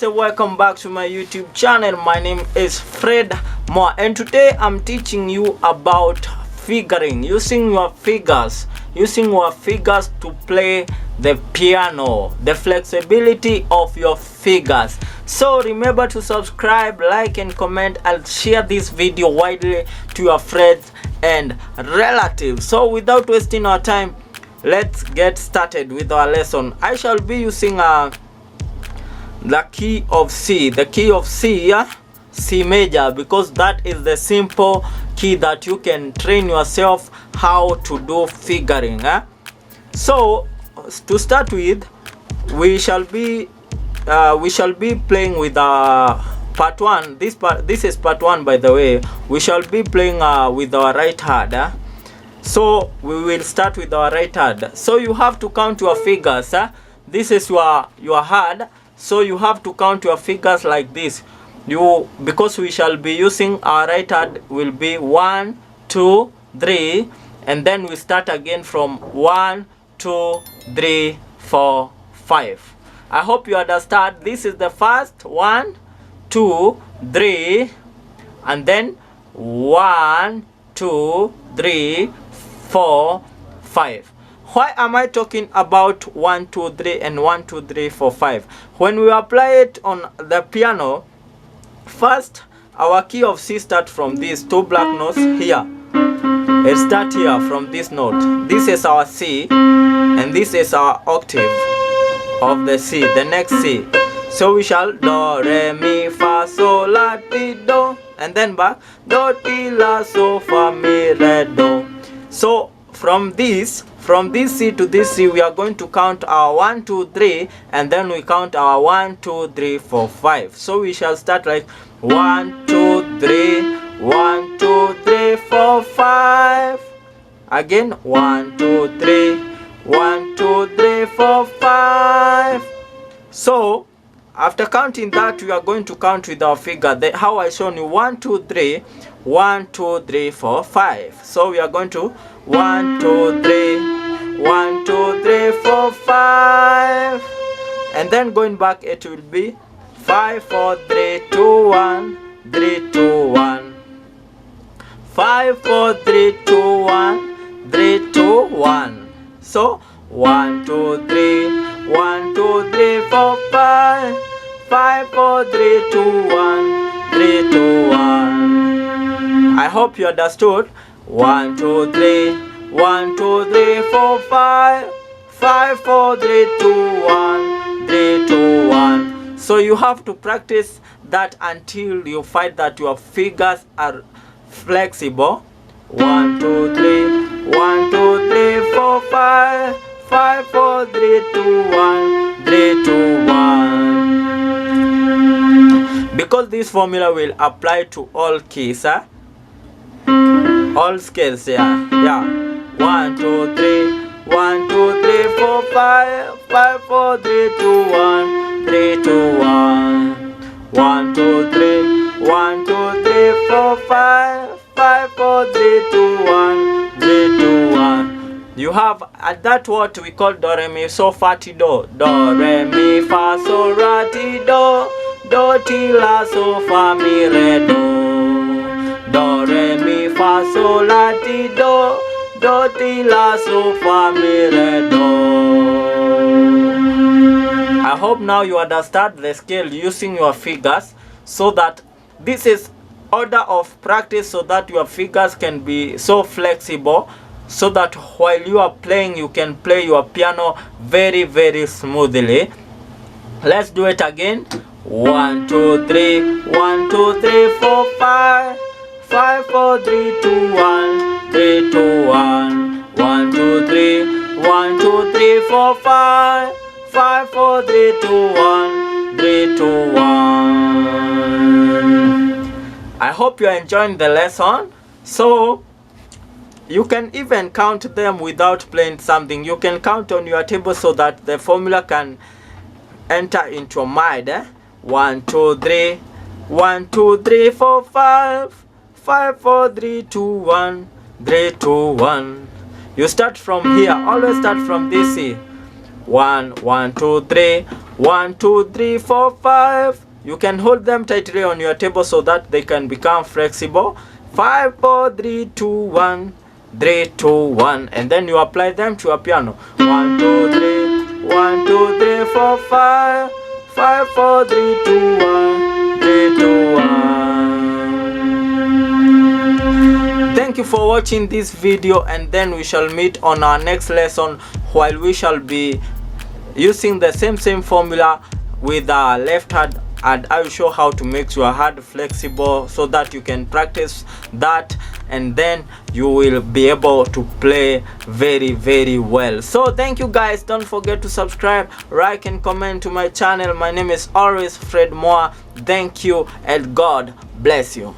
guys, and welcome back to my YouTube channel. My name is Fred Moore, and today I'm teaching you about figuring, using your fingers to play the piano, the flexibility of your fingers. So remember to subscribe, like and comment, and share this video widely to your friends and relatives. So without wasting our time, let's get started with our lesson. I shall be using the key of C, C major, because that is the simple key that you can train yourself how to do figuring. So to start with, we shall be playing with part 1. This is part 1, by the way. We shall be playing with our right hand. So we will start with our right hand. So you have to count your fingers. This is your hand. So you have to count your fingers like this. Because we shall be using our right hand, will be 1, 2, 3, and then we start again from 1, 2, 3, 4, 5. I hope you understand. This is the first 1, 2, 3, and then 1, 2, 3, 4, 5. Why am I talking about 1, 2, 3 and 1, 2, 3, 4, 5? When we apply it on the piano, first our key of C start from these two black notes here. It start here from this note. This is our C, and this is our octave of the C, the next C. So we shall do, re, mi, fa, sol, la, ti, do, and then back do, ti, la, so, fa, mi, re, do. So from this C to this C, we are going to count our 1, 2, 3, and then we count our 1, 2, 3, 4, 5. So we shall start like 1, 2, 3, 1, 2, 3, 4, 5. Again 1, 2, 3, 1, 2, 3, 4, 5. So after counting that, we are going to count with our figure. How I shown you 1, 2, 3, 1, 2, 3, 4, 5. So we are going to 1, 2, 3, 1, 2, 3, 4, 5, and then going back it will be 5, 4, 3, 2, 1, 3, 2, 1, 5, 4, 3, 2, 1, 3, 2, 1. So 1, 2, 3, 1, 2, 3, 4, 5, 5, 4, 3, 2, 1, 3, 2, 1. I hope you understood. 1, 2, 3, 1, 2, 3, 4, 5, 5, 4, 3, 2, 1, 3, 2, 1. So you have to practice that until you find that your fingers are flexible. 1, 2, 3, 1, 2, 3, 4, 5, 5, 4, 3, 2, 1, 3, 2, 1. Because this formula will apply to all keys, all scales, yeah. 1, 2, 3, 1, 2, 3, 4, 5, 5, 4, 3, 2, 1, 3, 2, 1. 1, 2, 3, 1, 2, 3, 4, 5, 5, 4, 3, 2, 1, 3, 2, 1. You have at that what we call do, re, mi, so, fa, ti, do. Do, re, mi, fa, so, ra, ti, do. Do, ti, la, so, fa, mi, re, do. Do, re, mi, fa, sol, la, ti, do. Do, ti, la, so, fa, mi, re, do. I hope now you understand the scale using your fingers, so that this is order of practice, so that your fingers can be so flexible, so that while you are playing, you can play your piano very, very smoothly. Let's do it again. 1, 2, 3, 1, 2, 3, 4, 5. 5, 4, 3, 2, 1, 3, 2, 1. 1, 2, 3, 1, 2, 3, 4, 5. 5, 4, 3, 2, 1, 3, 2, 1. I hope you are enjoying the lesson. So you can even count them without playing something. You can count on your table so that the formula can enter into your mind. 1, 2, 3, 1, 2, 3, 4, 5. 5, 4, 3, 2, 1, 3, 2, 1. You start from here. Always start from this C. 1, 1, 2, 3. 1 2 3 4 5. You can hold them tightly on your table so that they can become flexible. 5 4 3 2 1, 3 2 1, and then you apply them to a piano. 1 2 3, 1 2 3 4 5, 5 4 3 2 1, 3 2 1. Thank you for watching this video, and then we shall meet on our next lesson, while we shall be using the same formula with our left hand, and I will show how to make your hand flexible so that you can practice that, and then you will be able to play very well. So thank you guys. Don't forget to subscribe, like and comment to my channel. My name is always Fred Moa. Thank you, and God bless you.